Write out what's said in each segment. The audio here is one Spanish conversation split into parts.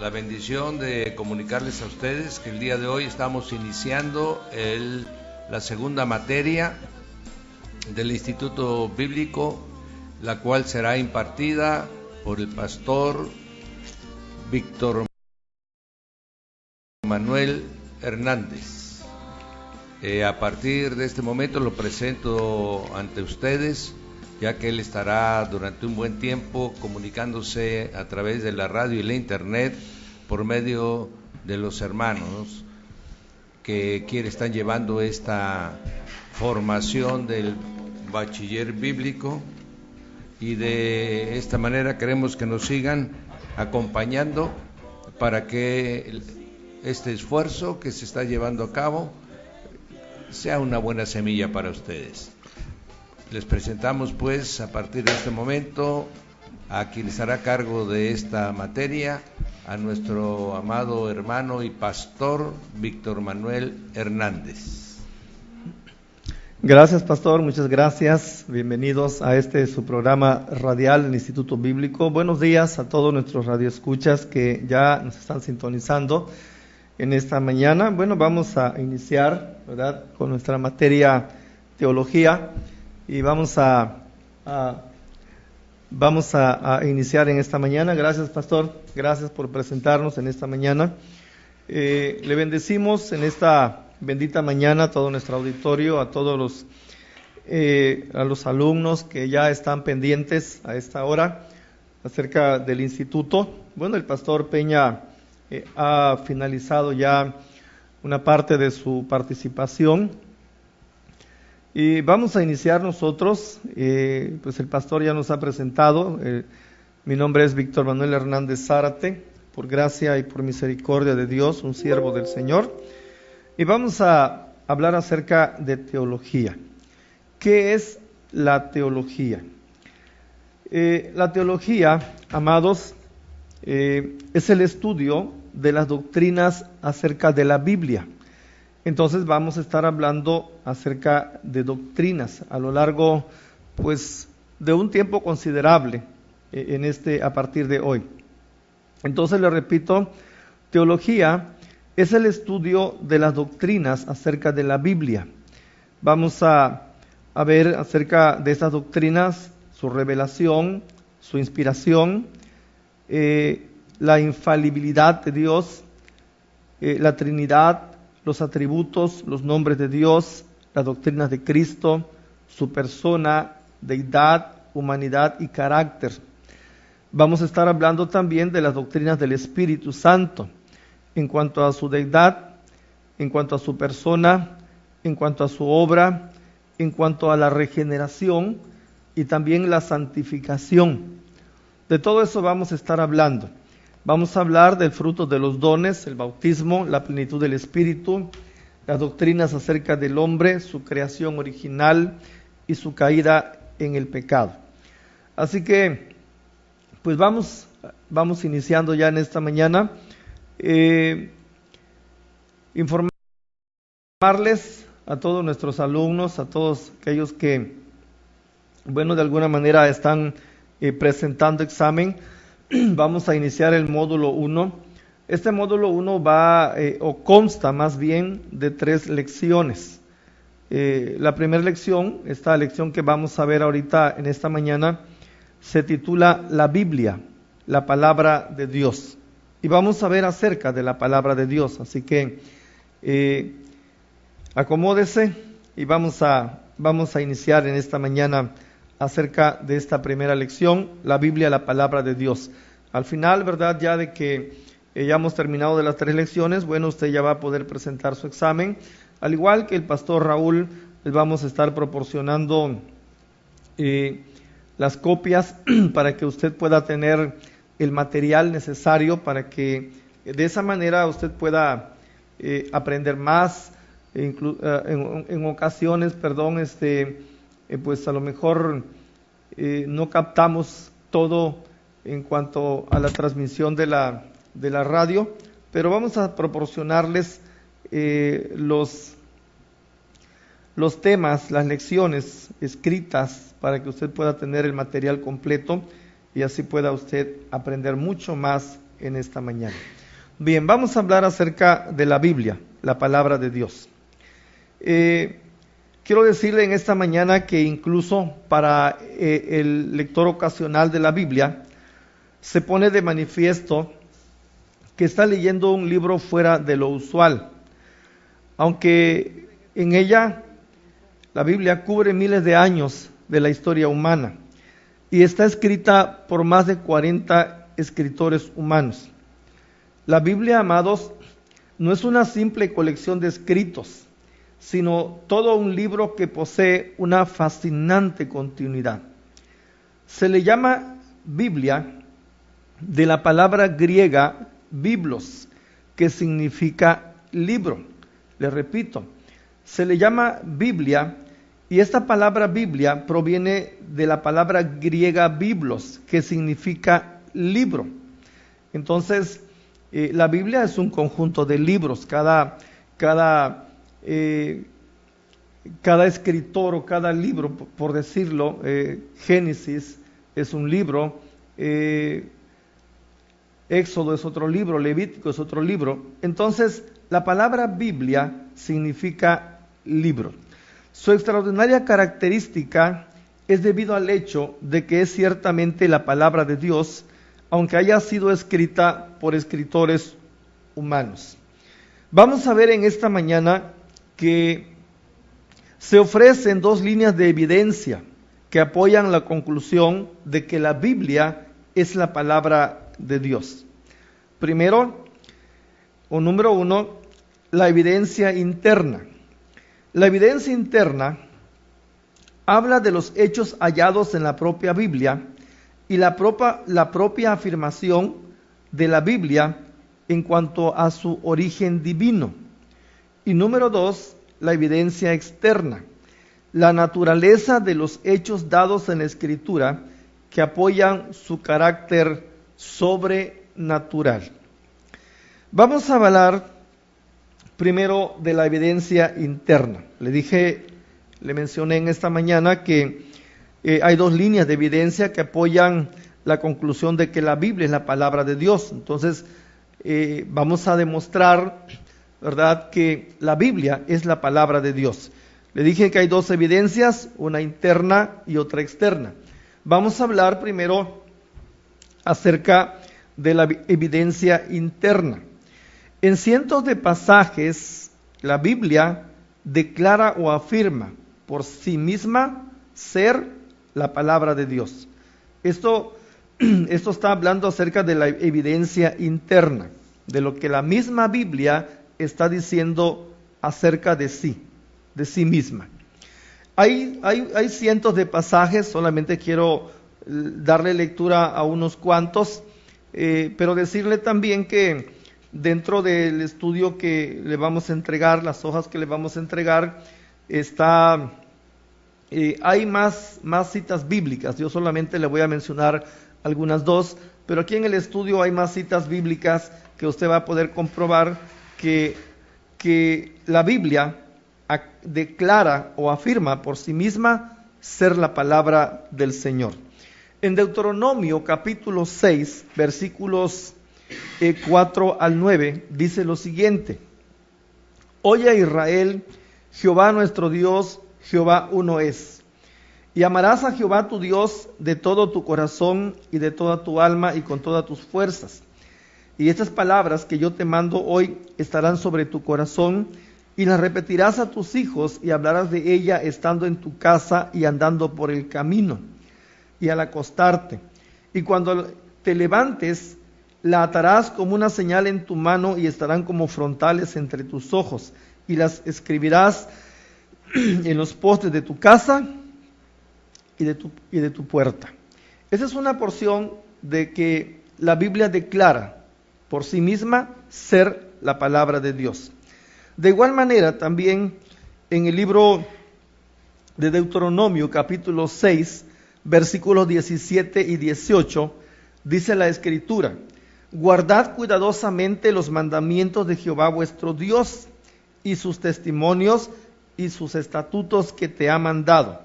la bendición de comunicarles a ustedes que el día de hoy estamos iniciando la segunda materia del Instituto Bíblico, la cual será impartida por el pastor Víctor Manuel Hernández. A partir de este momento lo presento ante ustedes, ya que él estará durante un buen tiempo comunicándose a través de la radio y la internet por medio de los hermanos que están llevando esta formación del bachiller bíblico, y de esta manera queremos que nos sigan acompañando para que este esfuerzo que se está llevando a cabo sea una buena semilla para ustedes. Les presentamos pues a partir de este momento a quien estará a cargo de esta materia, a nuestro amado hermano y pastor Víctor Manuel Hernández. Gracias, pastor, muchas gracias. Bienvenidos a su programa radial del Instituto Bíblico. Buenos días a todos nuestros radioescuchas que ya nos están sintonizando en esta mañana. Bueno, vamos a iniciar, ¿verdad?, con nuestra materia teología, y vamos a iniciar en esta mañana. Gracias, pastor, gracias por presentarnos en esta mañana. Le bendecimos en esta bendita mañana a todo nuestro auditorio, a todos a los alumnos que ya están pendientes a esta hora acerca del instituto. Bueno, el pastor Peña ha finalizado ya una parte de su participación y vamos a iniciar nosotros. Pues el pastor ya nos ha presentado. Mi nombre es Víctor Manuel Hernández Zárate, por gracia y por misericordia de Dios, un siervo del Señor. Y vamos a hablar acerca de teología. ¿Qué es la teología? La teología, amados, es el estudio de las doctrinas acerca de la Biblia. Entonces vamos a estar hablando acerca de doctrinas a lo largo, pues, de un tiempo considerable a partir de hoy. Entonces le repito, teología es el estudio de las doctrinas acerca de la Biblia. Vamos a ver acerca de esas doctrinas, su revelación, su inspiración, la infalibilidad de Dios, la Trinidad, los atributos, los nombres de Dios, las doctrinas de Cristo, su persona, deidad, humanidad y carácter. Vamos a estar hablando también de las doctrinas del Espíritu Santo, en cuanto a su deidad, en cuanto a su persona, en cuanto a su obra, en cuanto a la regeneración y también la santificación. De todo eso vamos a estar hablando. Vamos a hablar del fruto de los dones, el bautismo, la plenitud del Espíritu, las doctrinas acerca del hombre, su creación original y su caída en el pecado. Así que, pues vamos iniciando ya en esta mañana. Informarles a todos nuestros alumnos, a todos aquellos que, bueno, de alguna manera están presentando examen. Vamos a iniciar el módulo 1. Este módulo 1 consta más bien de 3 lecciones. La primera lección, esta lección que vamos a ver ahorita en esta mañana, se titula La Biblia, la palabra de Dios. Y vamos a ver acerca de la palabra de Dios. Así que acomódese y vamos a iniciar en esta mañana acerca de esta primera lección, la Biblia, la palabra de Dios. Al final, ¿verdad?, ya de que ya hemos terminado de las 3 lecciones, bueno, usted ya va a poder presentar su examen. Al igual que el pastor Raúl, les vamos a estar proporcionando las copias para que usted pueda tener el material necesario para que de esa manera usted pueda aprender más. En ocasiones, pues a lo mejor no captamos todo en cuanto a la transmisión de la radio, pero vamos a proporcionarles los temas, las lecciones escritas para que usted pueda tener el material completo y así pueda usted aprender mucho más en esta mañana. Bien, vamos a hablar acerca de la Biblia, la palabra de Dios. Quiero decirle en esta mañana que incluso para el lector ocasional de la Biblia se pone de manifiesto que está leyendo un libro fuera de lo usual, aunque en ella la Biblia cubre miles de años de la historia humana y está escrita por más de 40 escritores humanos. La Biblia, amados, no es una simple colección de escritos, sino todo un libro que posee una fascinante continuidad. Se le llama Biblia de la palabra griega biblos, que significa libro. Le repito, se le llama Biblia y esta palabra Biblia proviene de la palabra griega biblos, que significa libro. Entonces, la Biblia es un conjunto de libros. Cada escritor o cada libro, por decirlo, Génesis es un libro, Éxodo es otro libro, Levítico es otro libro. Entonces, la palabra Biblia significa libro. Su extraordinaria característica es debido al hecho de que es ciertamente la palabra de Dios, aunque haya sido escrita por escritores humanos. Vamos a ver en esta mañana que se ofrecen dos líneas de evidencia que apoyan la conclusión de que la Biblia es la palabra de Dios. Primero, o número uno, la evidencia interna. La evidencia interna habla de los hechos hallados en la propia Biblia y la propia afirmación de la Biblia en cuanto a su origen divino. Y número dos, la evidencia externa, la naturaleza de los hechos dados en la Escritura que apoyan su carácter sobrenatural. Vamos a hablar primero de la evidencia interna. Le mencioné en esta mañana que hay dos líneas de evidencia que apoyan la conclusión de que la Biblia es la palabra de Dios. Entonces, vamos a demostrar, ¿verdad?, que la Biblia es la palabra de Dios. Le dije que hay dos evidencias, una interna y otra externa. Vamos a hablar primero acerca de la evidencia interna. En cientos de pasajes, la Biblia declara o afirma por sí misma ser la palabra de Dios. Esto está hablando acerca de la evidencia interna, de lo que la misma Biblia está diciendo acerca de sí misma. Hay cientos de pasajes, solamente quiero darle lectura a unos cuantos, pero decirle también que dentro del estudio que le vamos a entregar, las hojas que le vamos a entregar, hay más citas bíblicas. Yo solamente le voy a mencionar algunas dos, pero aquí en el estudio hay más citas bíblicas que usted va a poder comprobar que la Biblia declara o afirma por sí misma ser la palabra del Señor. En Deuteronomio capítulo 6, versículos 4 al 9, dice lo siguiente: Oye Israel, Jehová nuestro Dios, Jehová uno es. Y amarás a Jehová tu Dios de todo tu corazón y de toda tu alma y con todas tus fuerzas. Y estas palabras que yo te mando hoy estarán sobre tu corazón, y las repetirás a tus hijos, y hablarás de ella estando en tu casa y andando por el camino, y al acostarte. Y cuando te levantes, la atarás como una señal en tu mano, y estarán como frontales entre tus ojos, y las escribirás en los postes de tu casa y de tu puerta. Esa es una porción de que la Biblia declara por sí misma ser la palabra de Dios. De igual manera, también en el libro de Deuteronomio, capítulo 6, versículos 17 y 18, dice la Escritura: Guardad cuidadosamente los mandamientos de Jehová vuestro Dios, y sus testimonios y sus estatutos que te ha mandado.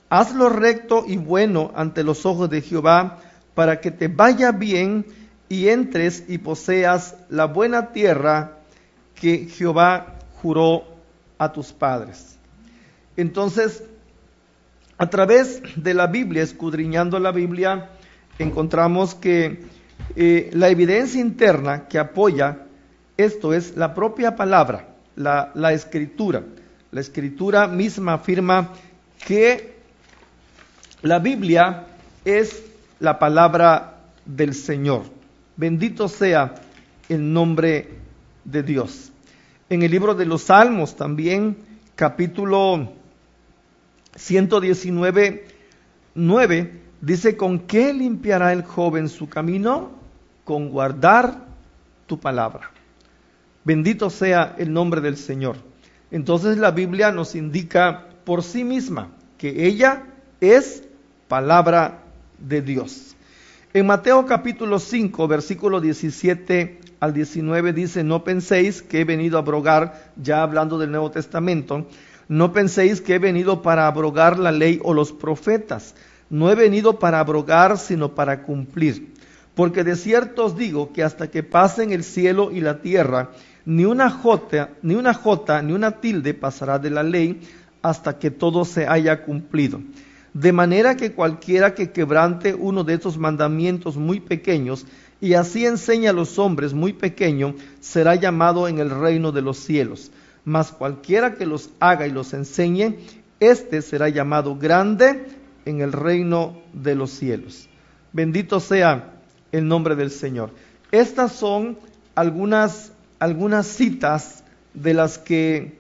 Haz lo recto y bueno ante los ojos de Jehová, para que te vaya bien y entres y poseas la buena tierra que Jehová juró a tus padres. Entonces, a través de la Biblia, escudriñando la Biblia, encontramos que la evidencia interna que apoya esto es la propia palabra, la Escritura. La Escritura misma afirma que la Biblia es la palabra del Señor. Bendito sea el nombre de Dios. En el libro de los Salmos también, capítulo 119, 9, dice: ¿con qué limpiará el joven su camino? Con guardar tu palabra. Bendito sea el nombre del Señor. Entonces la Biblia nos indica por sí misma que ella es palabra de Dios. En Mateo capítulo 5, versículo 17 al 19 dice: no penséis que he venido a abrogar, ya hablando del Nuevo Testamento, no penséis que he venido para abrogar la ley o los profetas. No he venido para abrogar, sino para cumplir. Porque de cierto os digo que hasta que pasen el cielo y la tierra, ni una jota, ni una tilde pasará de la ley hasta que todo se haya cumplido. De manera que cualquiera que quebrante uno de estos mandamientos muy pequeños, y así enseña a los hombres muy pequeño, será llamado en el reino de los cielos. Mas cualquiera que los haga y los enseñe, éste será llamado grande en el reino de los cielos. Bendito sea el nombre del Señor. Estas son algunas citas de las que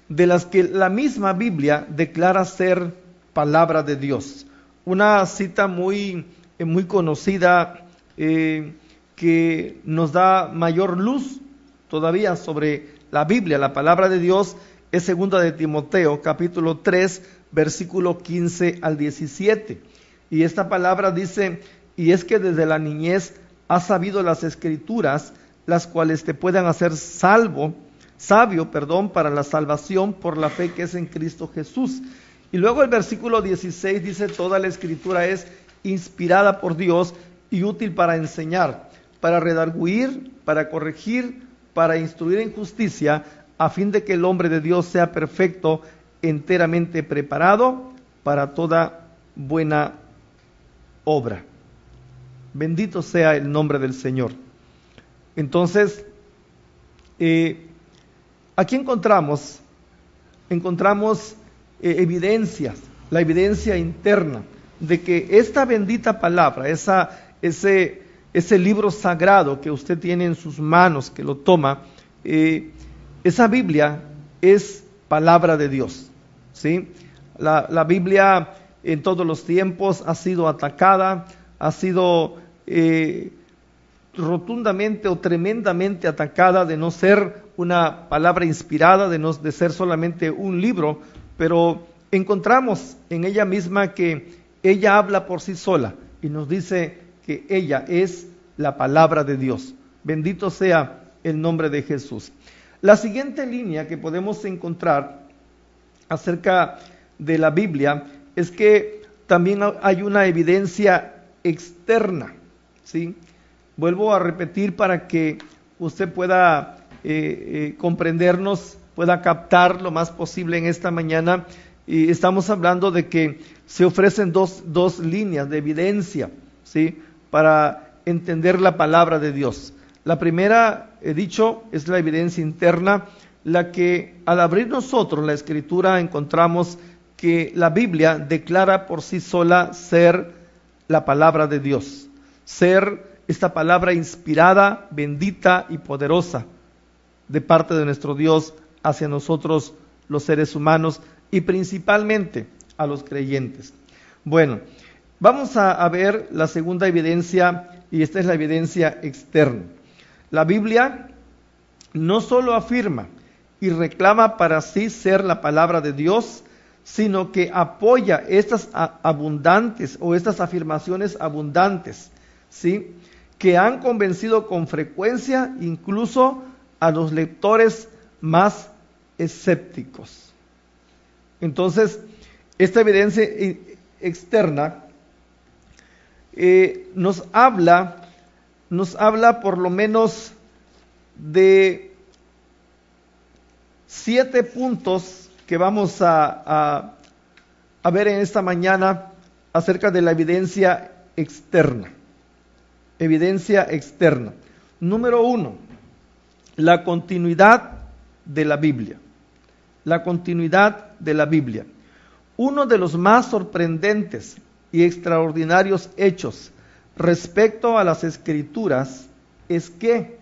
la misma Biblia declara ser palabra de Dios. Una cita muy conocida que nos da mayor luz todavía sobre la Biblia, la palabra de Dios, es 2 de Timoteo, capítulo 3, versículo 15 al 17. Y esta palabra dice: y es que desde la niñez has sabido las Escrituras, las cuales te puedan hacer sabio, para la salvación por la fe que es en Cristo Jesús. Y luego el versículo 16 dice: toda la Escritura es inspirada por Dios y útil para enseñar, para redarguir, para corregir, para instruir en justicia, a fin de que el hombre de Dios sea perfecto, enteramente preparado para toda buena obra. Bendito sea el nombre del Señor. Entonces, aquí encontramos evidencias, la evidencia interna de que esta bendita palabra, ese libro sagrado que usted tiene en sus manos, que lo toma, esa Biblia es palabra de Dios, ¿sí? La Biblia en todos los tiempos ha sido atacada, ha sido rotundamente o tremendamente atacada de no ser una palabra inspirada, de ser solamente un libro, pero encontramos en ella misma que ella habla por sí sola y nos dice que ella es la palabra de Dios. Bendito sea el nombre de Jesús. La siguiente línea que podemos encontrar acerca de la Biblia es que también hay una evidencia externa, ¿sí? Vuelvo a repetir para que usted pueda comprendernos, pueda captar lo más posible en esta mañana. Y estamos hablando de que se ofrecen dos líneas de evidencia, ¿sí?, para entender la palabra de Dios. La primera, he dicho, es la evidencia interna, la que al abrir nosotros la Escritura encontramos que la Biblia declara por sí sola ser la palabra de Dios, ser esta palabra inspirada, bendita y poderosa de parte de nuestro Dios hacia nosotros los seres humanos y principalmente a los creyentes. Bueno, vamos a ver la segunda evidencia, y esta es la evidencia externa. La Biblia no solo afirma y reclama para sí ser la palabra de Dios, sino que apoya estas abundantes o estas afirmaciones abundantes, ¿sí?, que han convencido con frecuencia incluso a los lectores más escépticos. Entonces, esta evidencia externa nos habla por lo menos de 7 puntos que vamos a ver en esta mañana acerca de la evidencia externa. Evidencia externa. Número 1, la continuidad de la Biblia. La continuidad de la Biblia. Uno de los más sorprendentes y extraordinarios hechos respecto a las Escrituras es que,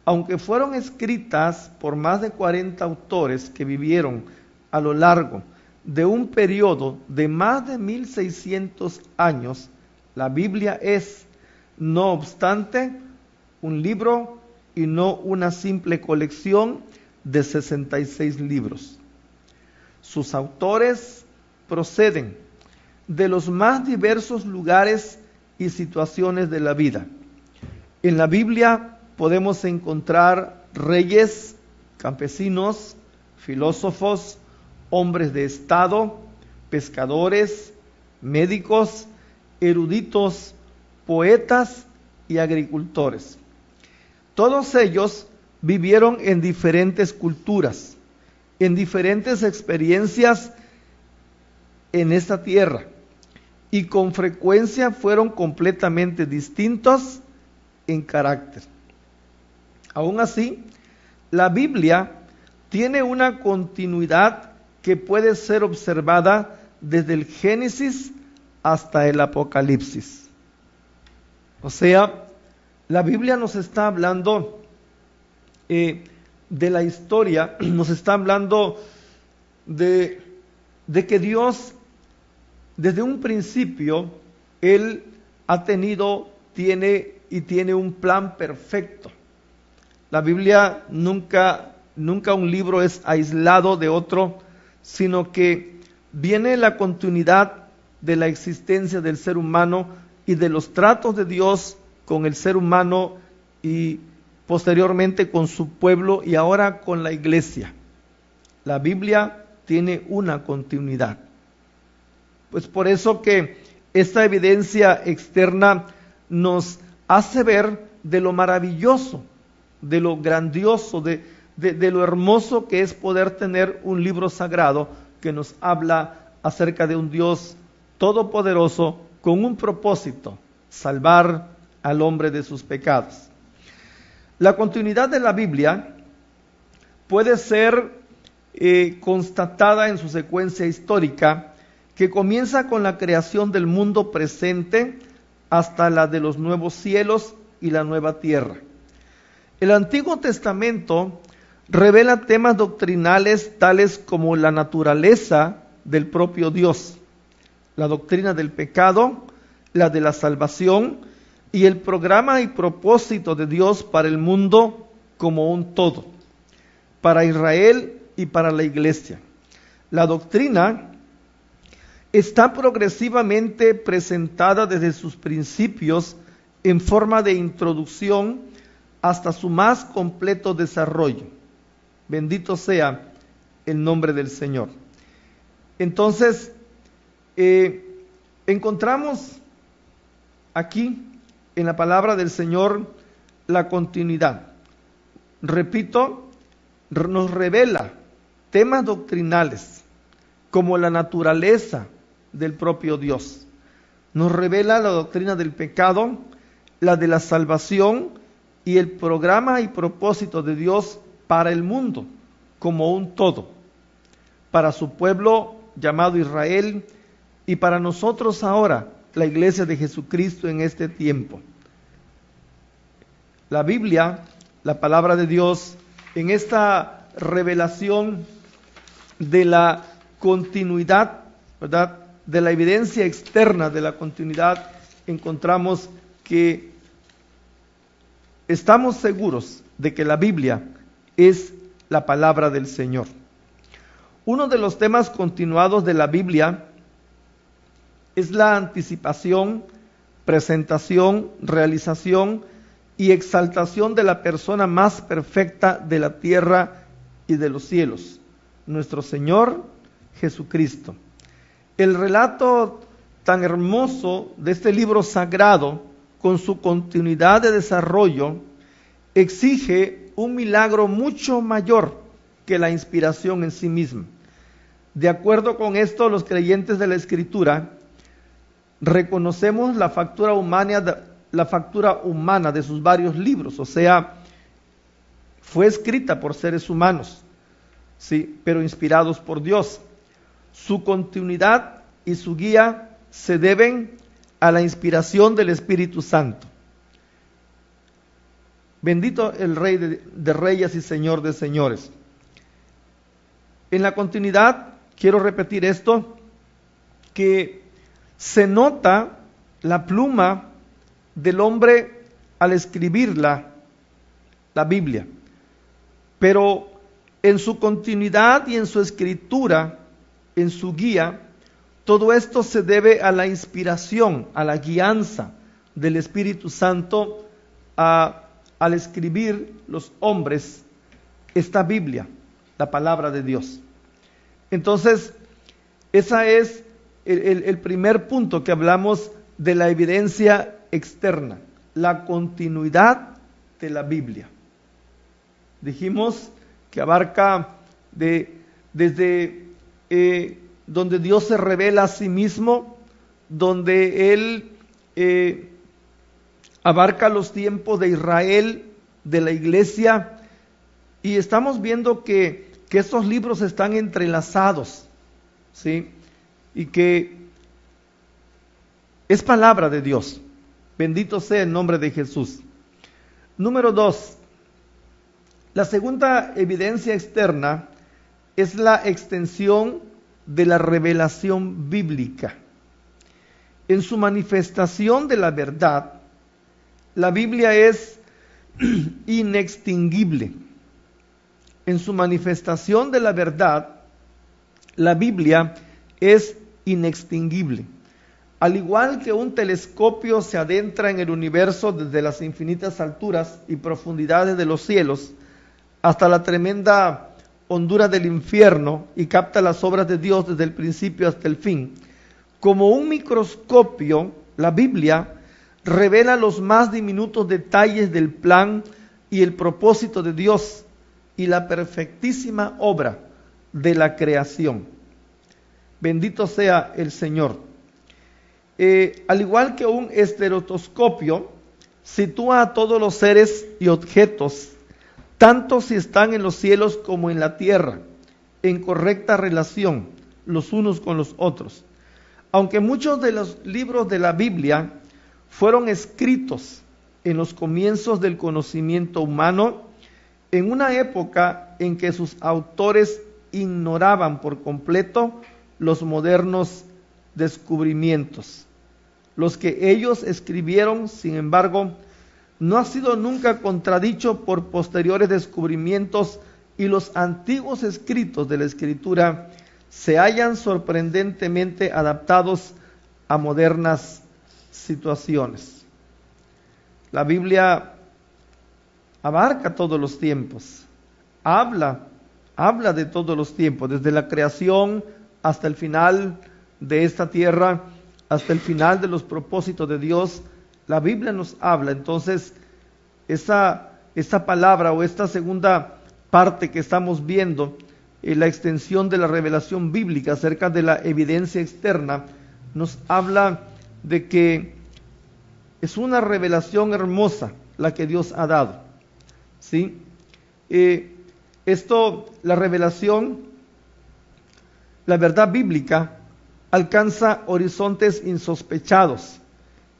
aunque fueron escritas por más de 40 autores que vivieron a lo largo de un periodo de más de 1600 años, la Biblia es, no obstante, un libro y no una simple colección de 66 libros. Sus autores proceden de los más diversos lugares y situaciones de la vida. En la Biblia podemos encontrar reyes, campesinos, filósofos, hombres de estado, pescadores, médicos, eruditos, poetas y agricultores. Todos ellos vivieron en diferentes culturas, en diferentes experiencias en esta tierra, y con frecuencia fueron completamente distintos en carácter. Aún así, la Biblia tiene una continuidad que puede ser observada desde el Génesis hasta el Apocalipsis. O sea, la Biblia nos está hablando de la historia, nos está hablando de que Dios, desde un principio, Él tiene un plan perfecto. La Biblia nunca un libro es aislado de otro, sino que viene la continuidad de la existencia del ser humano y de los tratos de Dios con el ser humano y posteriormente con su pueblo y ahora con la iglesia. La Biblia tiene una continuidad. Pues por eso que esta evidencia externa nos hace ver de lo maravilloso, de lo grandioso, de lo hermoso que es poder tener un libro sagrado que nos habla acerca de un Dios todopoderoso con un propósito: salvar al hombre de sus pecados. La continuidad de la Biblia puede ser constatada en su secuencia histórica, que comienza con la creación del mundo presente hasta la de los nuevos cielos y la nueva tierra. El Antiguo Testamento revela temas doctrinales tales como la naturaleza del propio Dios, la doctrina del pecado, la de la salvación y el programa y propósito de Dios para el mundo como un todo, para Israel y para la iglesia. La doctrina está progresivamente presentada desde sus principios en forma de introducción hasta su más completo desarrollo. Bendito sea el nombre del Señor. Entonces, encontramos aquí en la palabra del Señor la continuidad. Repito, nos revela temas doctrinales como la naturaleza del propio Dios. Nos revela la doctrina del pecado, la de la salvación y el programa y propósito de Dios para el mundo como un todo, para su pueblo llamado Israel y para nosotros ahora, la iglesia de Jesucristo en este tiempo. La Biblia, la palabra de Dios, en esta revelación de la continuidad, ¿verdad?, de la evidencia externa de la continuidad, encontramos que estamos seguros de que la Biblia es la palabra del Señor. Uno de los temas continuados de la Biblia es la anticipación, presentación, realización y exaltación de la persona más perfecta de la tierra y de los cielos, nuestro Señor Jesucristo. El relato tan hermoso de este libro sagrado, con su continuidad de desarrollo, exige un milagro mucho mayor que la inspiración en sí misma. De acuerdo con esto, los creyentes de la Escritura reconocemos la factura humana de sus varios libros, o sea, fue escrita por seres humanos, sí, pero inspirados por Dios. Su continuidad y su guía se deben a la inspiración del Espíritu Santo. Bendito el Rey de Reyes y Señor de Señores. En la continuidad, quiero repetir esto, que se nota la pluma del hombre al escribir la Biblia, pero en su continuidad y en su escritura, en su guía, todo esto se debe a la inspiración, a la guianza del Espíritu Santo al escribir los hombres esta Biblia, la palabra de Dios. Entonces, ese es el primer punto que hablamos de la evidencia externa, la continuidad de la Biblia. Dijimos que abarca desde donde Dios se revela a sí mismo, donde Él abarca los tiempos de Israel, de la iglesia, y estamos viendo que estos libros están entrelazados, ¿sí? Y que es palabra de Dios. Bendito sea el nombre de Jesús. Número 2. La segunda evidencia externa es la extensión de la revelación bíblica. En su manifestación de la verdad, la Biblia es inextinguible. En su manifestación de la verdad, la Biblia es inextinguible. Al igual que un telescopio se adentra en el universo desde las infinitas alturas y profundidades de los cielos hasta la tremenda hondura del infierno y capta las obras de Dios desde el principio hasta el fin, como un microscopio, la Biblia revela los más diminutos detalles del plan y el propósito de Dios y la perfectísima obra de la creación. Bendito sea el Señor. Al igual que un estereoscopio, sitúa a todos los seres y objetos, tanto si están en los cielos como en la tierra, en correcta relación los unos con los otros. Aunque muchos de los libros de la Biblia fueron escritos en los comienzos del conocimiento humano, en una época en que sus autores ignoraban por completo los modernos descubrimientos. Los que ellos escribieron, sin embargo, no ha sido nunca contradicho por posteriores descubrimientos, y los antiguos escritos de la Escritura se hallan sorprendentemente adaptados a modernas situaciones. La Biblia abarca todos los tiempos, habla de todos los tiempos, desde la creación hasta el final de esta tierra, hasta el final de los propósitos de Dios. La Biblia nos habla. Entonces, esta palabra o esta segunda parte que estamos viendo, la extensión de la revelación bíblica acerca de la evidencia externa, nos habla de que es una revelación hermosa la que Dios ha dado, ¿sí? La revelación, la verdad bíblica, alcanza horizontes insospechados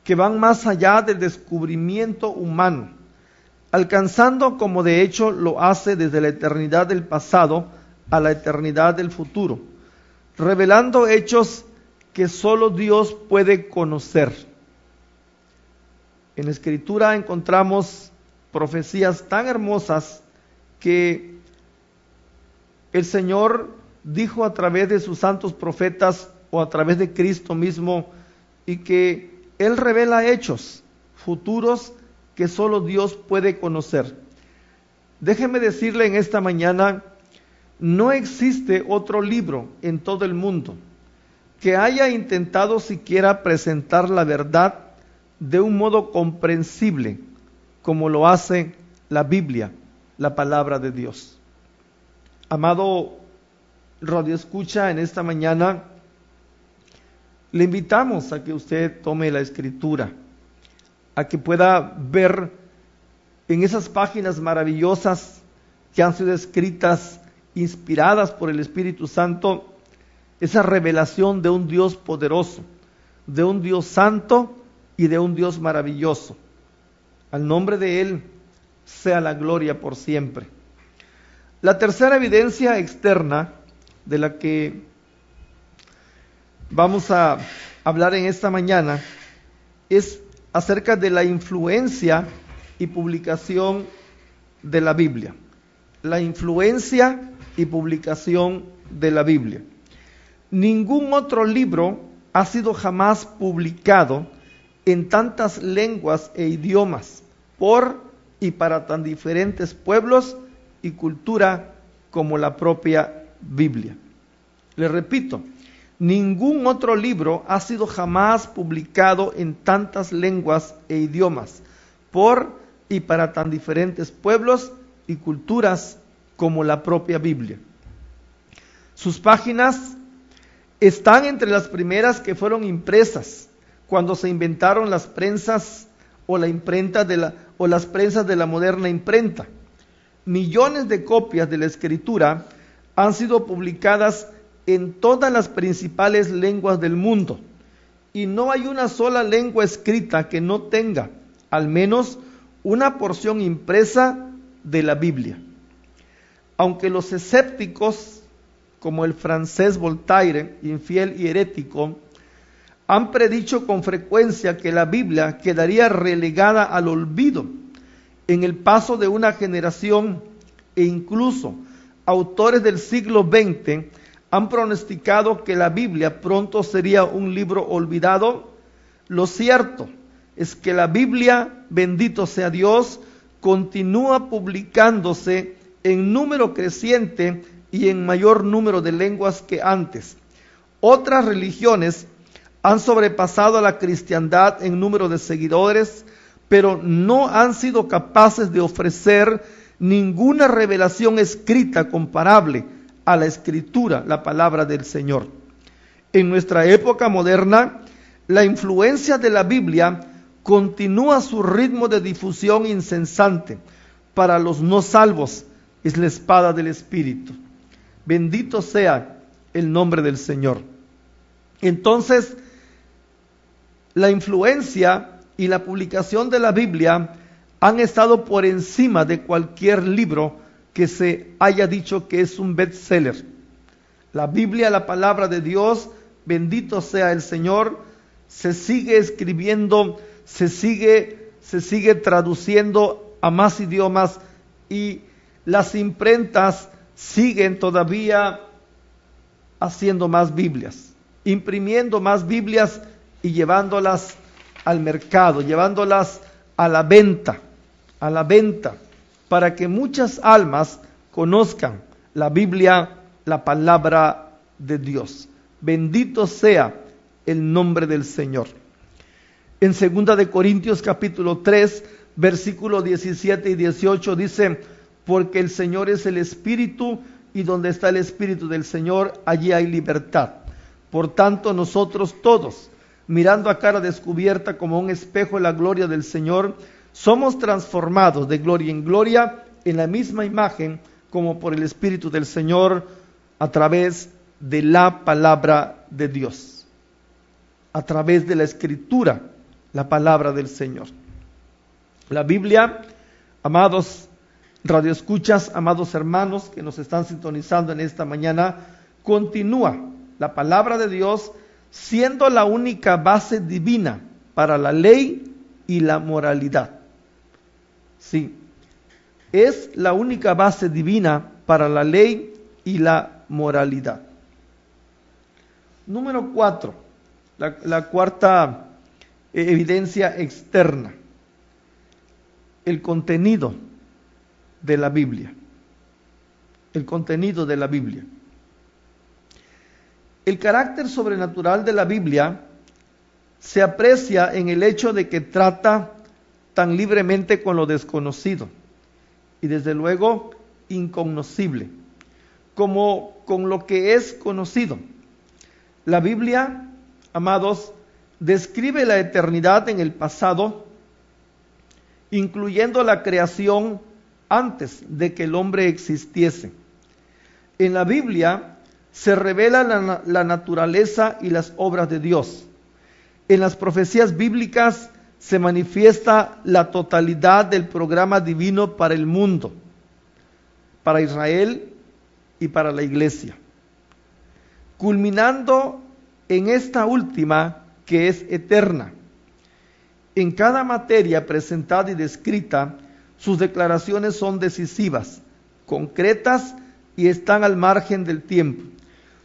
que van más allá del descubrimiento humano, alcanzando, como de hecho lo hace desde la eternidad del pasado a la eternidad del futuro, revelando hechos que solo Dios puede conocer. En la Escritura encontramos profecías tan hermosas que el Señor dijo a través de sus santos profetas o a través de Cristo mismo, y que Él revela hechos futuros que solo Dios puede conocer. Déjeme decirle en esta mañana, no existe otro libro en todo el mundo que haya intentado siquiera presentar la verdad de un modo comprensible, como lo hace la Biblia, la palabra de Dios. Amado radioescucha, en esta mañana le invitamos a que usted tome la Escritura, a que pueda ver en esas páginas maravillosas que han sido escritas, inspiradas por el Espíritu Santo, esa revelación de un Dios poderoso, de un Dios santo y de un Dios maravilloso. Al nombre de Él sea la gloria por siempre. La tercera evidencia externa de la que vamos a hablar en esta mañana es acerca de la influencia y publicación de la Biblia. La influencia y publicación de la Biblia. Ningún otro libro ha sido jamás publicado en tantas lenguas e idiomas por y para tan diferentes pueblos y cultura como la propia Biblia. Le repito, ningún otro libro ha sido jamás publicado en tantas lenguas e idiomas por y para tan diferentes pueblos y culturas como la propia Biblia. Sus páginas están entre las primeras que fueron impresas cuando se inventaron las prensas o la imprenta o las prensas de la moderna imprenta. Millones de copias de la Escritura han sido publicadas en todas las principales lenguas del mundo, y no hay una sola lengua escrita que no tenga al menos una porción impresa de la Biblia. Aunque los escépticos, como el francés Voltaire, infiel y herético, han predicho con frecuencia que la Biblia quedaría relegada al olvido en el paso de una generación, e incluso autores del siglo XX han pronosticado que la Biblia pronto sería un libro olvidado, lo cierto es que la Biblia, bendito sea Dios, continúa publicándose en número creciente y en mayor número de lenguas que antes. Otras religiones han sobrepasado a la cristiandad en número de seguidores, pero no han sido capaces de ofrecer ninguna revelación escrita comparable a la Escritura, la palabra del Señor. En nuestra época moderna, la influencia de la Biblia continúa su ritmo de difusión incesante. Para los no salvos es la espada del Espíritu. Bendito sea el nombre del Señor. Entonces, la influencia y la publicación de la Biblia han estado por encima de cualquier libro que se haya dicho que es un bestseller. La Biblia, la palabra de Dios, bendito sea el Señor, se sigue escribiendo, se sigue traduciendo a más idiomas, y las imprentas siguen todavía haciendo más Biblias, imprimiendo más Biblias y llevándolas al mercado, llevándolas a la venta, para que muchas almas conozcan la Biblia, la palabra de Dios. Bendito sea el nombre del Señor. En 2 de Corintios capítulo 3, versículo 17 y 18 dice: porque el Señor es el Espíritu, y donde está el Espíritu del Señor, allí hay libertad. Por tanto, nosotros todos, mirando a cara descubierta como un espejo la gloria del Señor, somos transformados de gloria en gloria en la misma imagen como por el Espíritu del Señor, a través de la palabra de Dios, a través de la Escritura, la palabra del Señor. La Biblia, amados radioescuchas, amados hermanos que nos están sintonizando en esta mañana, continúa la palabra de Dios siendo la única base divina para la ley y la moralidad. Sí, es la única base divina para la ley y la moralidad. Número 4, la cuarta evidencia externa, el contenido de la Biblia. El contenido de la Biblia. El carácter sobrenatural de la Biblia se aprecia en el hecho de que trata tan libremente con lo desconocido y desde luego incognoscible, como con lo que es conocido. La Biblia, amados, describe la eternidad en el pasado, incluyendo la creación antes de que el hombre existiese. En la Biblia se revela la naturaleza y las obras de Dios. En las profecías bíblicas se manifiesta la totalidad del programa divino para el mundo, para Israel y para la iglesia, culminando en esta última que es eterna. En cada materia presentada y descrita, sus declaraciones son decisivas, concretas y están al margen del tiempo.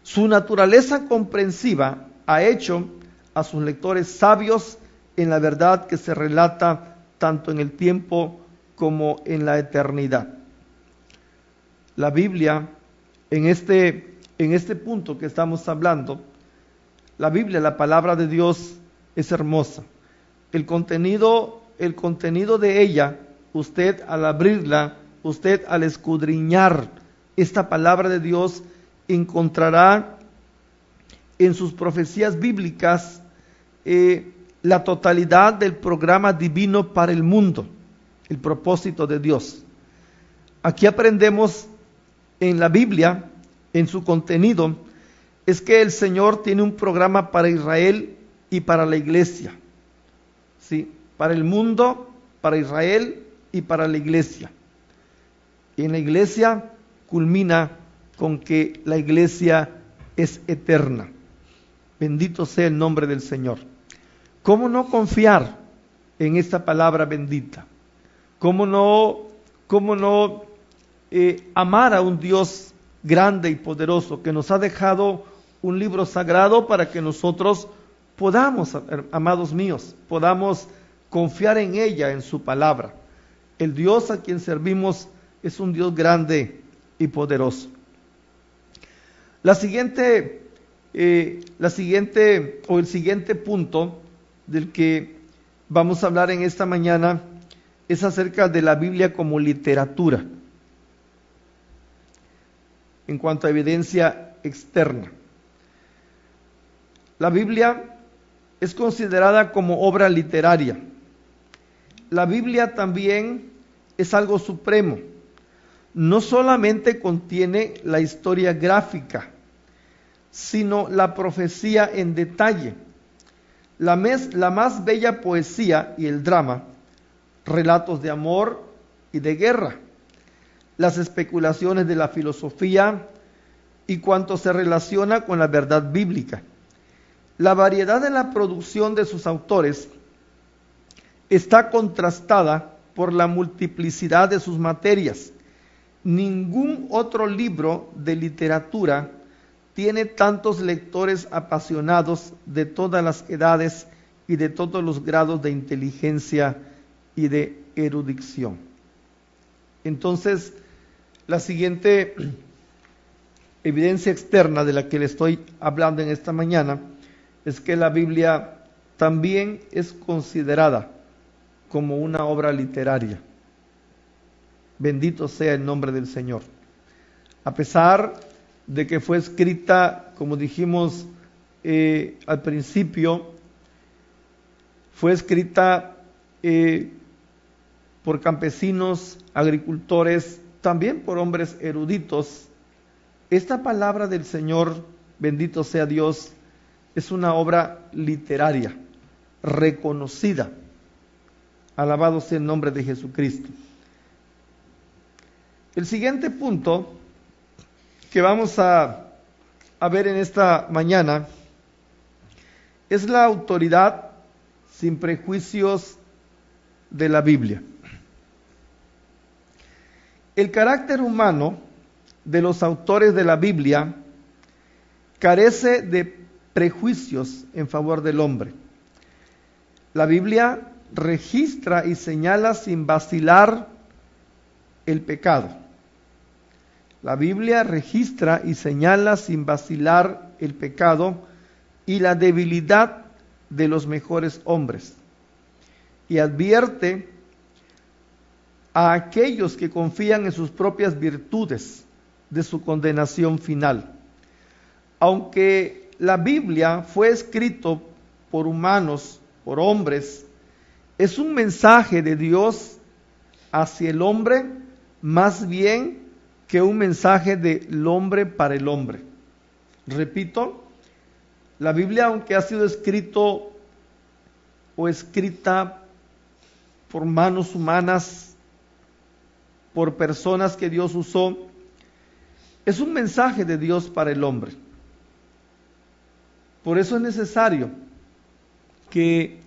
Su naturaleza comprensiva ha hecho a sus lectores sabios en la verdad que se relata tanto en el tiempo como en la eternidad. La Biblia, en este punto que estamos hablando, la Biblia, la palabra de Dios, es hermosa. El contenido de ella, usted al abrirla, usted al escudriñar esta palabra de Dios, encontrará en sus profecías bíblicas la totalidad del programa divino para el mundo, el propósito de Dios. Aquí aprendemos en la Biblia, en su contenido, es que el Señor tiene un programa para Israel y para la iglesia. ¿Sí? Para el mundo, para Israel y para la iglesia. Y en la iglesia culmina con que la iglesia es eterna. Bendito sea el nombre del Señor. ¿Cómo no confiar en esta palabra bendita? ¿Cómo no amar a un Dios grande y poderoso que nos ha dejado un libro sagrado para que nosotros podamos, amados míos, podamos confiar en ella, en su palabra? El Dios a quien servimos es un Dios grande y poderoso. El siguiente punto del que vamos a hablar en esta mañana es acerca de la Biblia como literatura, en cuanto a evidencia externa. La Biblia es considerada como obra literaria. La Biblia también es algo supremo. No solamente contiene la historia gráfica, sino la profecía en detalle, la más bella poesía y el drama, relatos de amor y de guerra, las especulaciones de la filosofía y cuanto se relaciona con la verdad bíblica. La variedad de la producción de sus autores está contrastada por la multiplicidad de sus materias. Ningún otro libro de literatura tiene tantos lectores apasionados de todas las edades y de todos los grados de inteligencia y de erudición. Entonces, la siguiente evidencia externa de la que le estoy hablando en esta mañana es que la Biblia también es considerada como una obra literaria. Bendito sea el nombre del Señor. A pesar de que fue escrita, como dijimos al principio, fue escrita por campesinos, agricultores, también por hombres eruditos. Esta palabra del Señor, bendito sea Dios, es una obra literaria, reconocida. Alabado sea el nombre de Jesucristo. El siguiente punto que vamos a ver en esta mañana es la autoridad sin prejuicios de la Biblia. El carácter humano de los autores de la Biblia carece de prejuicios en favor del hombre. La Biblia registra y señala sin vacilar el pecado, La Biblia registra y señala sin vacilar el pecado y la debilidad de los mejores hombres, y advierte a aquellos que confían en sus propias virtudes de su condenación final. Aunque la Biblia fue escrito por humanos, por hombres, es un mensaje de Dios hacia el hombre más bien que un mensaje del hombre para el hombre. Repito, la Biblia, aunque ha sido escrito o escrita por manos humanas, por personas que Dios usó, es un mensaje de Dios para el hombre. Por eso es necesario que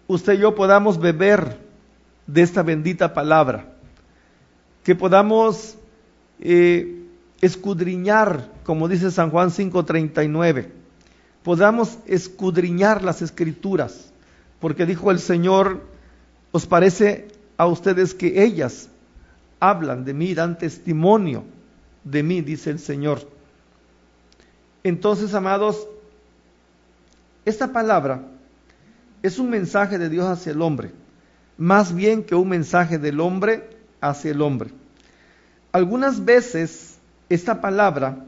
usted y yo podamos beber de esta bendita palabra, que podamos escudriñar, como dice San Juan 5:39, podamos escudriñar las Escrituras, porque dijo el Señor, ¿os parece a ustedes que ellas hablan de mí, dan testimonio de mí? Dice el Señor. Entonces, amados, esta palabra es un mensaje de Dios hacia el hombre, más bien que un mensaje del hombre hacia el hombre. Algunas veces esta palabra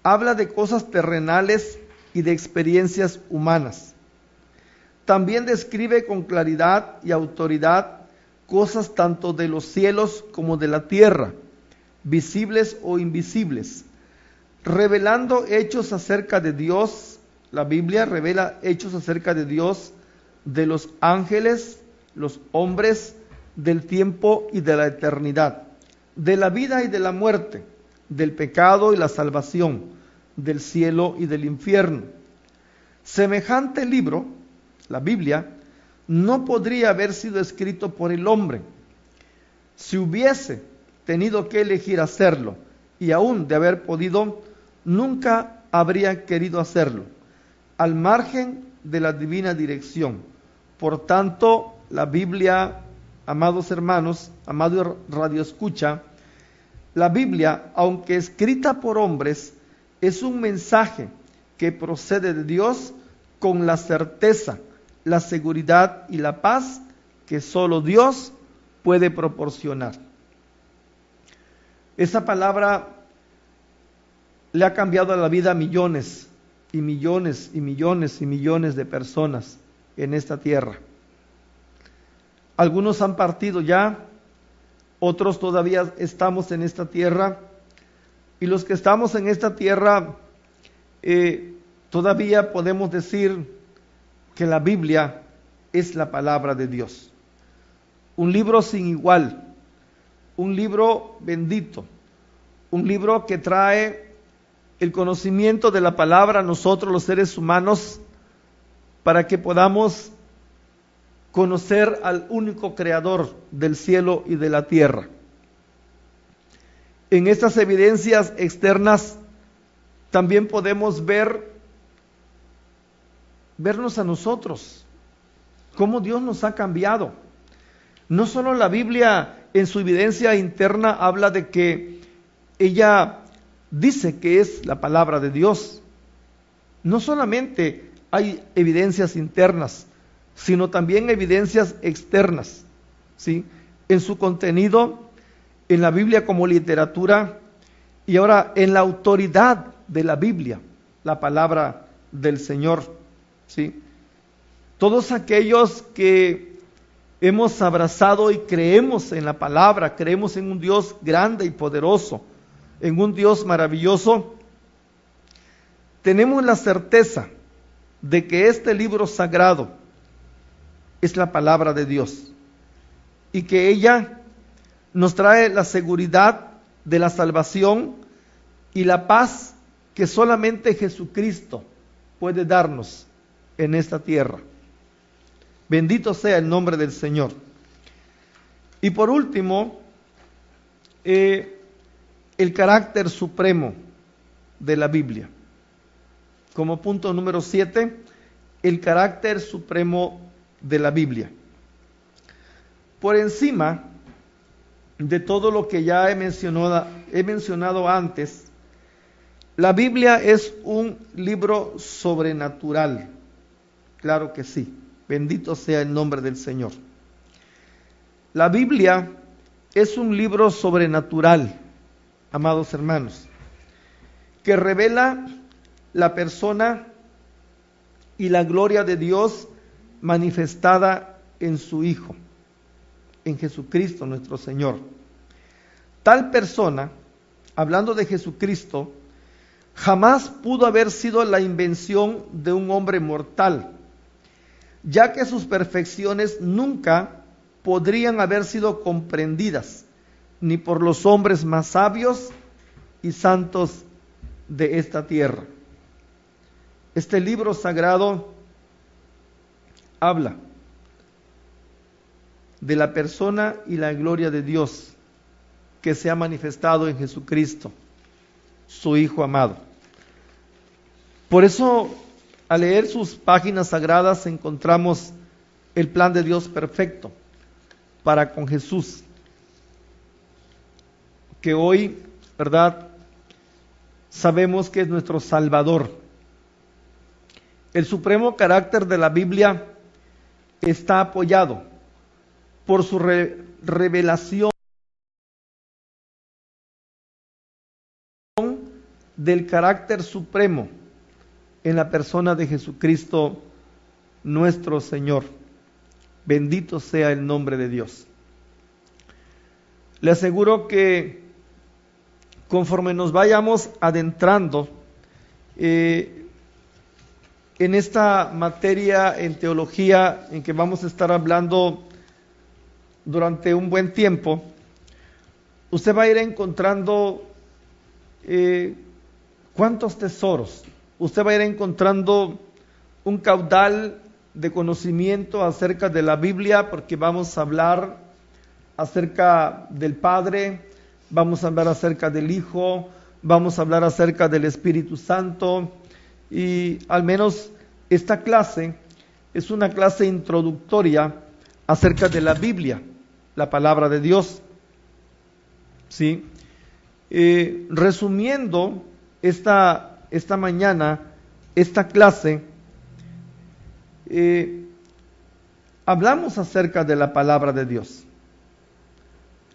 habla de cosas terrenales y de experiencias humanas. También describe con claridad y autoridad cosas tanto de los cielos como de la tierra, visibles o invisibles, revelando hechos acerca de Dios. La Biblia revela hechos acerca de Dios, de los ángeles, los hombres, del tiempo y de la eternidad, de la vida y de la muerte, del pecado y la salvación, del cielo y del infierno. Semejante libro, la Biblia, no podría haber sido escrito por el hombre. Si hubiese tenido que elegir hacerlo, y aún de haber podido, nunca habría querido hacerlo, al margen de la divina dirección. Por tanto, la Biblia, amados hermanos, amado Radio Escucha, la Biblia, aunque escrita por hombres, es un mensaje que procede de Dios con la certeza, la seguridad y la paz que solo Dios puede proporcionar. Esa palabra le ha cambiado la vida a millones y millones y millones y millones de personas en esta tierra. Algunos han partido ya, otros todavía estamos en esta tierra, y los que estamos en esta tierra todavía podemos decir que la Biblia es la palabra de Dios. Un libro sin igual, un libro bendito, un libro que trae el conocimiento de la palabra a nosotros los seres humanos para que podamos conocer al único creador del cielo y de la tierra. En estas evidencias externas también podemos vernos a nosotros, cómo Dios nos ha cambiado. No solo la Biblia en su evidencia interna habla de que ella dice que es la palabra de Dios. No solamente hay evidencias internas, sino también evidencias externas, ¿sí? En su contenido, en la Biblia como literatura, y ahora en la autoridad de la Biblia, la palabra del Señor, ¿sí? Todos aquellos que hemos abrazado y creemos en la palabra, creemos en un Dios grande y poderoso, en un Dios maravilloso, tenemos la certeza de que este libro sagrado es la palabra de Dios y que ella nos trae la seguridad de la salvación y la paz que solamente Jesucristo puede darnos en esta tierra. Bendito sea el nombre del Señor. Y por último, el carácter supremo de la Biblia. Como punto número 7, el carácter supremo de la Biblia. Por encima de todo lo que ya he mencionado antes, la Biblia es un libro sobrenatural. Claro que sí. Bendito sea el nombre del Señor. La Biblia es un libro sobrenatural, amados hermanos, que revela la persona y la gloria de Dios manifestada en su Hijo, en Jesucristo nuestro Señor. Tal persona, hablando de Jesucristo, jamás pudo haber sido la invención de un hombre mortal, ya que sus perfecciones nunca podrían haber sido comprendidas ni por los hombres más sabios y santos de esta tierra. Este libro sagrado habla de la persona y la gloria de Dios que se ha manifestado en Jesucristo, su Hijo amado. Por eso, al leer sus páginas sagradas, encontramos el plan de Dios perfecto para con Jesús, que hoy, ¿verdad?, sabemos que es nuestro Salvador. El supremo carácter de la Biblia está apoyado por su revelación del carácter supremo en la persona de Jesucristo nuestro Señor. Bendito sea el nombre de Dios. Le aseguro que conforme nos vayamos adentrando en esta materia en teología, en que vamos a estar hablando durante un buen tiempo, usted va a ir encontrando cuántos tesoros. Usted va a ir encontrando un caudal de conocimiento acerca de la Biblia, porque vamos a hablar acerca del Padre, vamos a hablar acerca del Hijo, vamos a hablar acerca del Espíritu Santo, y al menos esta clase es una clase introductoria acerca de la Biblia, la palabra de Dios. ¿Sí? Resumiendo esta mañana, esta clase, hablamos acerca de la palabra de Dios.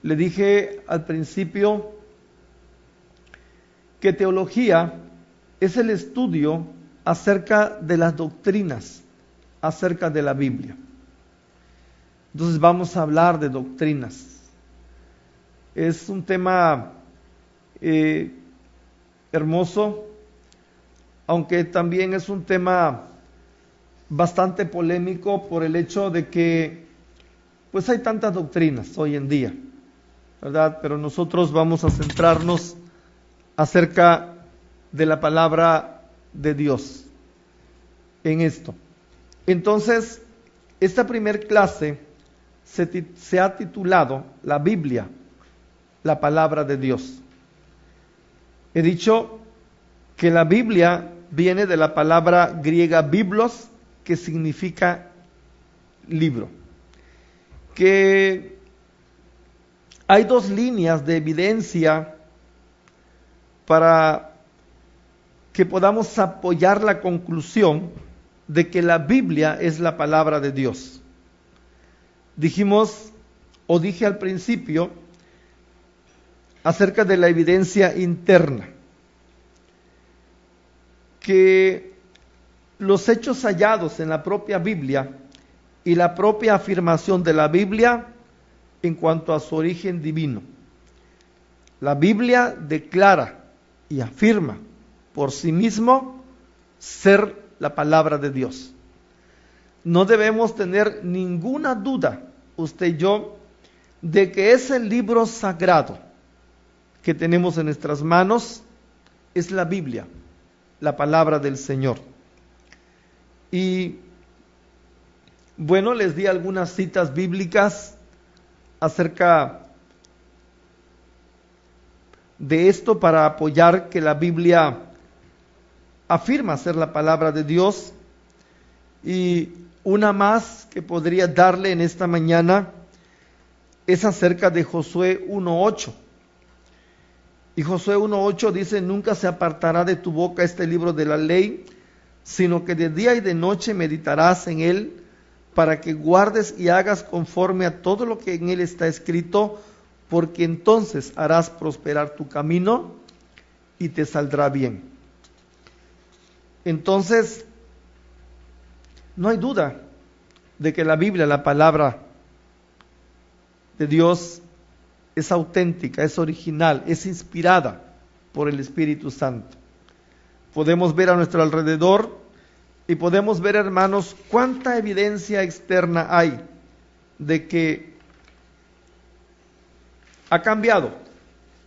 Le dije al principio que teología es el estudio acerca de las doctrinas, acerca de la Biblia. Entonces vamos a hablar de doctrinas. Es un tema hermoso, aunque también es un tema bastante polémico por el hecho de que pues hay tantas doctrinas hoy en día, ¿verdad? Pero nosotros vamos a centrarnos acerca de la palabra de Dios en esto. Entonces, esta primer clase se ha titulado La Biblia, la palabra de Dios. He dicho que la Biblia viene de la palabra griega biblos, que significa libro. Que hay dos líneas de evidencia para que podamos apoyar la conclusión de que la Biblia es la palabra de Dios. Dije al principio acerca de la evidencia interna, que los hechos hallados en la propia Biblia y la propia afirmación de la Biblia en cuanto a su origen divino. La Biblia declara y afirma por sí mismo ser la palabra de Dios. No debemos tener ninguna duda, usted y yo, de que ese libro sagrado que tenemos en nuestras manos es la Biblia, la palabra del Señor. Y bueno, les di algunas citas bíblicas acerca de esto para apoyar que la Biblia afirma ser la palabra de Dios. Y una más que podría darle en esta mañana es acerca de Josué 1:8. Y Josué 1:8 dice: nunca se apartará de tu boca este libro de la ley, sino que de día y de noche meditarás en él, para que guardes y hagas conforme a todo lo que en él está escrito, porque entonces harás prosperar tu camino y te saldrá bien. Entonces, no hay duda de que la Biblia, la palabra de Dios, es auténtica, es original, es inspirada por el Espíritu Santo. Podemos ver a nuestro alrededor y podemos ver, hermanos, cuánta evidencia externa hay de que ha cambiado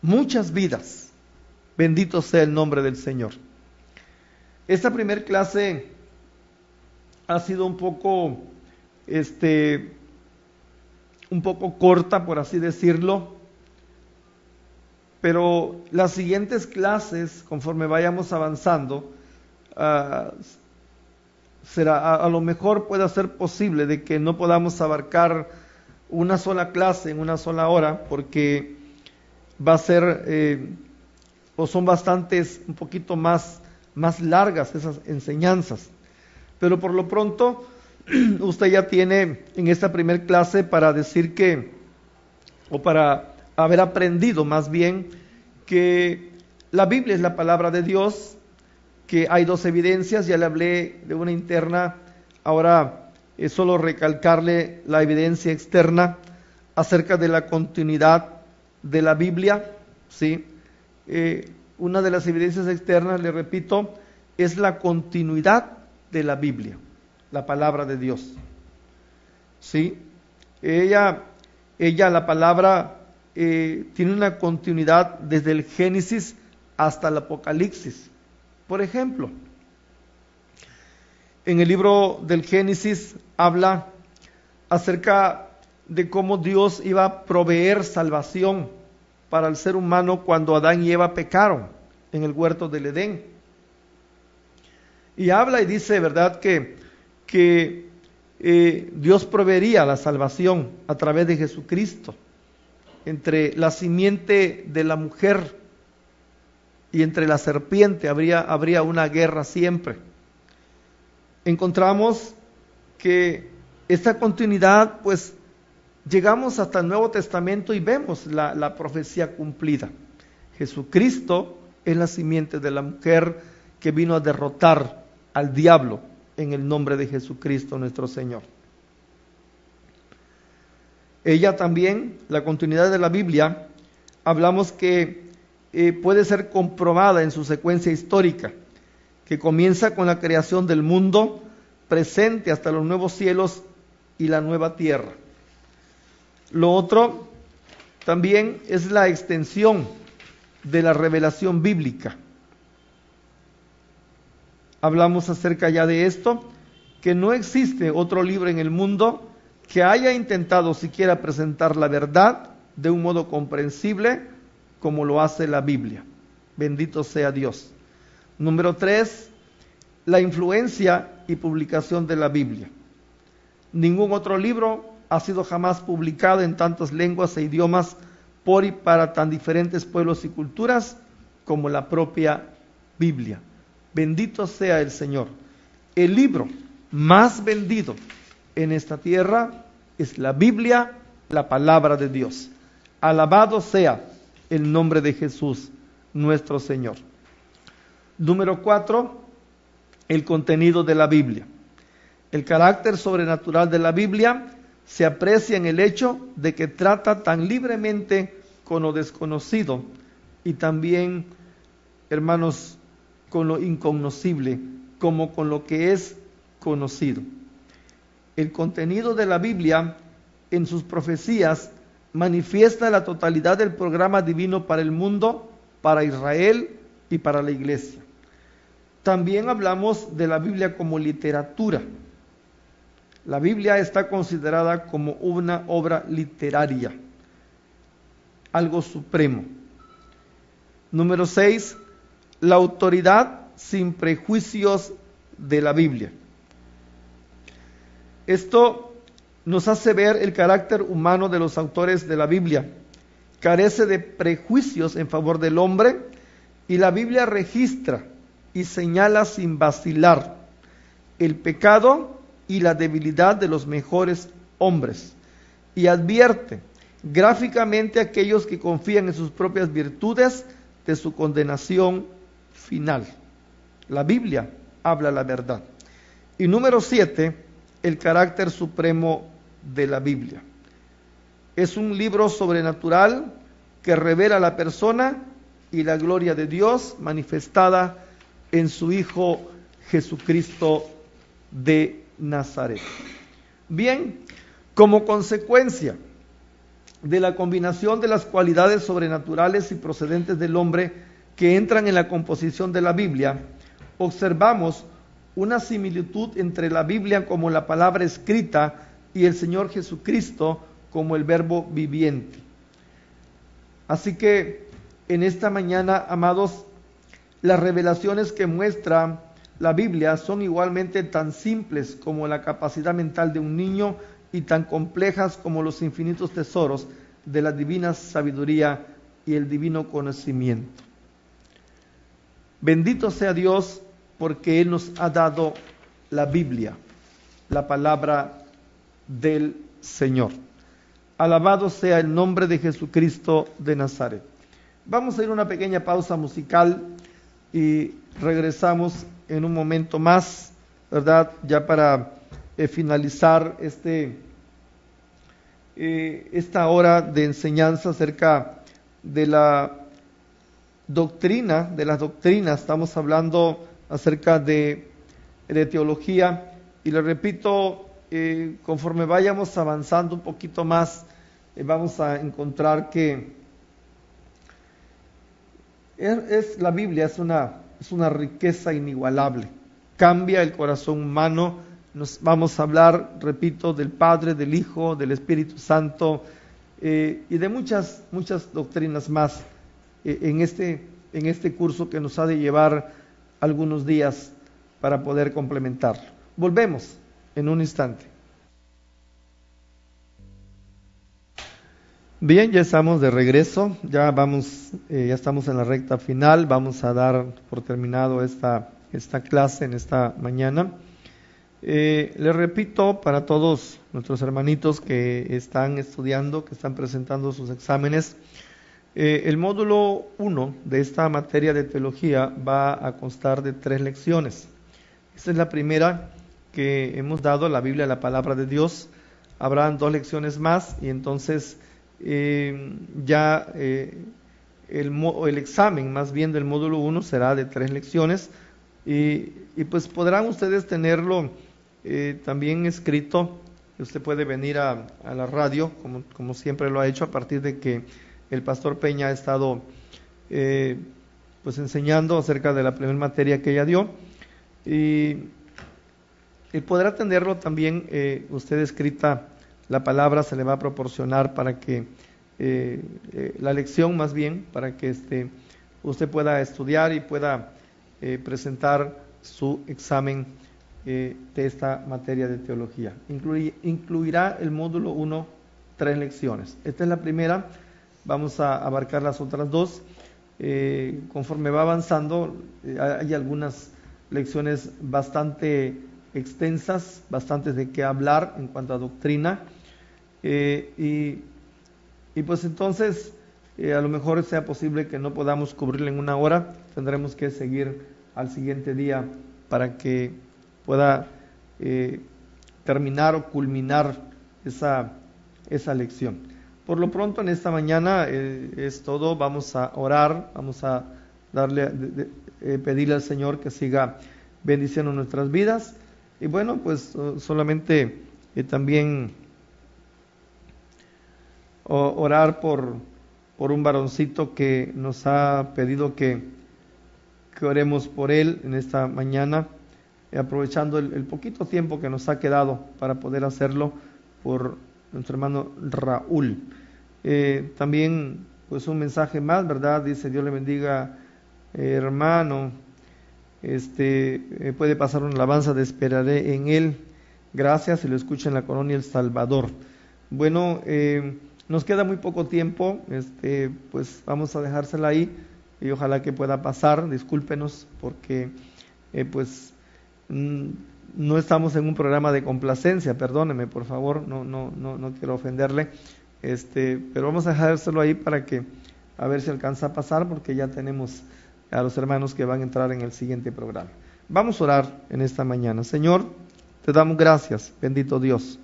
muchas vidas. Bendito sea el nombre del Señor. Esta primer clase ha sido un poco corta, por así decirlo, pero las siguientes clases, conforme vayamos avanzando, a lo mejor pueda ser posible de que no podamos abarcar una sola clase en una sola hora, porque va a ser o son bastantes, un poquito más largas esas enseñanzas. Pero por lo pronto, usted ya tiene en esta primer clase para decir que, o para haber aprendido más bien, que la Biblia es la palabra de Dios, que hay dos evidencias. Ya le hablé de una interna, ahora es solo recalcarle la evidencia externa acerca de la continuidad de la Biblia, ¿sí? Una de las evidencias externas, le repito, es la continuidad de la Biblia, la palabra de Dios, ¿sí? Ella, la palabra, tiene una continuidad desde el Génesis hasta el Apocalipsis. Por ejemplo, en el libro del Génesis habla acerca de cómo Dios iba a proveer salvación para el ser humano cuando Adán y Eva pecaron en el huerto del Edén. Y habla y dice, ¿verdad?, que Dios proveería la salvación a través de Jesucristo. Entre la simiente de la mujer y entre la serpiente habría una guerra siempre. Encontramos que esta continuidad, pues llegamos hasta el Nuevo Testamento y vemos la profecía cumplida. Jesucristo es la simiente de la mujer que vino a derrotar al diablo en el nombre de Jesucristo nuestro Señor. Ella también, la continuidad de la Biblia, hablamos que puede ser comprobada en su secuencia histórica, que comienza con la creación del mundo presente hasta los nuevos cielos y la nueva tierra. Lo otro también es la extensión de la revelación bíblica. Hablamos acerca ya de esto, que no existe otro libro en el mundo que haya intentado siquiera presentar la verdad de un modo comprensible como lo hace la Biblia. Bendito sea Dios. Número 3, la influencia y publicación de la Biblia. Ningún otro libro ha sido jamás publicado en tantas lenguas e idiomas por y para tan diferentes pueblos y culturas como la propia Biblia. Bendito sea el Señor. El libro más vendido en esta tierra es la Biblia, la palabra de Dios. Alabado sea el nombre de Jesús, nuestro Señor. Número 4, el contenido de la Biblia. El carácter sobrenatural de la Biblia se aprecia en el hecho de que trata tan libremente con lo desconocido y también, hermanos, con lo incognoscible, como con lo que es conocido. El contenido de la Biblia en sus profecías manifiesta la totalidad del programa divino para el mundo, para Israel y para la iglesia. También hablamos de la Biblia como literatura. La Biblia está considerada como una obra literaria, algo supremo. Número 6, la autoridad sin prejuicios de la Biblia. Esto nos hace ver el carácter humano de los autores de la Biblia. Carece de prejuicios en favor del hombre, y la Biblia registra y señala sin vacilar el pecado y la debilidad de los mejores hombres, y advierte gráficamente a aquellos que confían en sus propias virtudes de su condenación final. La Biblia habla la verdad. Y número 7, el carácter supremo de la Biblia. Es un libro sobrenatural que revela la persona y la gloria de Dios manifestada en su Hijo Jesucristo de Nazaret. Bien, como consecuencia de la combinación de las cualidades sobrenaturales y procedentes del hombre que entran en la composición de la Biblia, observamos una similitud entre la Biblia como la palabra escrita y el Señor Jesucristo como el verbo viviente. Así que en esta mañana, amados, las revelaciones que muestra la Biblia son igualmente tan simples como la capacidad mental de un niño y tan complejas como los infinitos tesoros de la divina sabiduría y el divino conocimiento. Bendito sea Dios, porque Él nos ha dado la Biblia, la palabra del Señor. Alabado sea el nombre de Jesucristo de Nazaret. Vamos a ir a una pequeña pausa musical y regresamos en un momento más, ¿verdad? Ya para finalizar esta hora de enseñanza acerca de la doctrina, de las doctrinas. Estamos hablando acerca de teología, y le repito, conforme vayamos avanzando un poquito más, vamos a encontrar que la Biblia es una riqueza inigualable. Cambia el corazón humano. Nos vamos a hablar, repito, del Padre, del Hijo, del Espíritu Santo, y de muchas doctrinas más en este curso que nos ha de llevar algunos días para poder complementarlo. Volvemos en un instante. Bien, ya estamos de regreso, ya estamos en la recta final. Vamos a dar por terminado esta clase en esta mañana. Les repito, para todos nuestros hermanitos que están estudiando, que están presentando sus exámenes, el módulo 1 de esta materia de teología va a constar de 3 lecciones. Esta es la primera que hemos dado, la Biblia, la palabra de Dios. Habrán 2 lecciones más, y entonces el examen más bien del módulo 1 será de 3 lecciones, y pues podrán ustedes tenerlo también escrito. Usted puede venir a la radio, como siempre lo ha hecho, a partir de que el pastor Peña ha estado pues enseñando acerca de la primera materia que ella dio, y podrá tenerlo también usted escrita. La palabra se le va a proporcionar para que la lección más bien, para que usted pueda estudiar y pueda presentar su examen de esta materia de teología. Incluirá el módulo 1 3 lecciones. Esta es la primera. Vamos a abarcar las otras 2. Conforme va avanzando, hay algunas lecciones bastante extensas, bastantes de qué hablar en cuanto a doctrina, y pues entonces a lo mejor sea posible que no podamos cubrirla en una hora. Tendremos que seguir al siguiente día para que pueda terminar o culminar esa lección. Por lo pronto, en esta mañana es todo. Vamos a orar, vamos a pedirle al Señor que siga bendiciendo nuestras vidas. Y bueno, pues solamente también orar por un varoncito que nos ha pedido que oremos por él en esta mañana, aprovechando el poquito tiempo que nos ha quedado para poder hacerlo, por nuestro hermano Raúl. También pues un mensaje más, ¿verdad? Dice: Dios le bendiga, hermano. Puede pasar una alabanza de "Esperaré en él". Gracias, y lo escucha en la colonia El Salvador. Bueno, nos queda muy poco tiempo, pues vamos a dejársela ahí y ojalá que pueda pasar. Discúlpenos porque pues no estamos en un programa de complacencia, perdóneme por favor, no quiero ofenderle, pero vamos a dejárselo ahí para que a ver si alcanza a pasar, porque ya tenemos a los hermanos que van a entrar en el siguiente programa. Vamos a orar en esta mañana. Señor, te damos gracias, bendito Dios,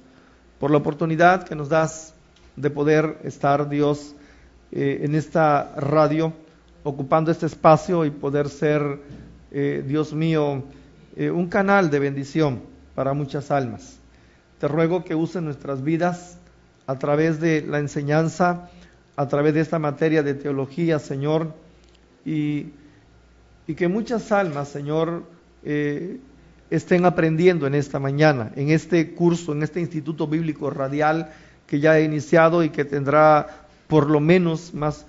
por la oportunidad que nos das de poder estar, Dios, en esta radio, ocupando este espacio y poder ser, Dios mío, un canal de bendición para muchas almas. Te ruego que uses nuestras vidas a través de la enseñanza, a través de esta materia de teología, Señor, y que muchas almas, Señor, estén aprendiendo en esta mañana, en este curso, en este Instituto Bíblico Radial que ya he iniciado y que tendrá por lo menos, más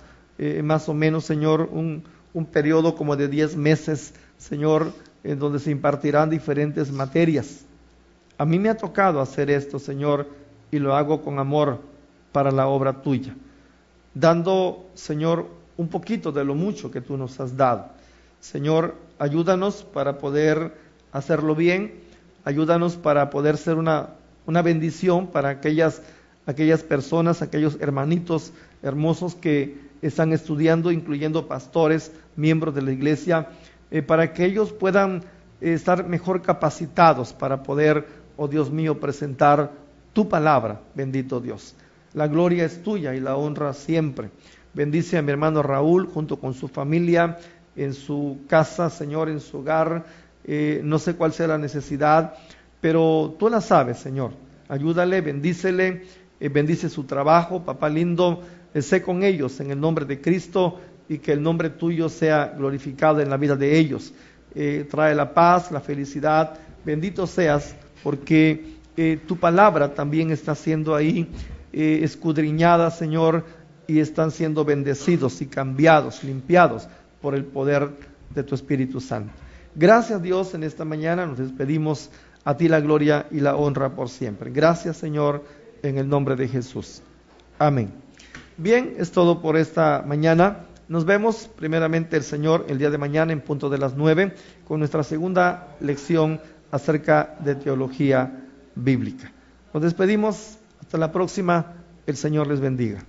o menos, Señor, un periodo como de 10 meses, Señor, en donde se impartirán diferentes materias. A mí me ha tocado hacer esto, Señor, y lo hago con amor para la obra tuya, dando, Señor, un poquito de lo mucho que tú nos has dado. Señor, ayúdanos para poder hacerlo bien, ayúdanos para poder ser una bendición para aquellas personas, aquellos hermanitos hermosos que están estudiando, incluyendo pastores, miembros de la iglesia, para que ellos puedan estar mejor capacitados para poder, oh Dios mío, presentar tu palabra, bendito Dios. La gloria es tuya y la honra siempre. Bendice a mi hermano Raúl junto con su familia, en su casa, Señor, en su hogar. No sé cuál sea la necesidad, pero tú la sabes, Señor. Ayúdale, bendícele, bendice su trabajo, papá lindo, sé con ellos en el nombre de Cristo, y que el nombre tuyo sea glorificado en la vida de ellos. Trae la paz, la felicidad, bendito seas, porque tu palabra también está siendo ahí escudriñada, Señor, y están siendo bendecidos y cambiados, limpiados por el poder de tu Espíritu Santo. Gracias, Dios, en esta mañana nos despedimos. A ti la gloria y la honra por siempre. Gracias, Señor, en el nombre de Jesús. Amén. Bien, es todo por esta mañana. Nos vemos primeramente el Señor el día de mañana en punto de las 9 con nuestra segunda lección acerca de teología bíblica. Nos despedimos. Hasta la próxima. El Señor les bendiga.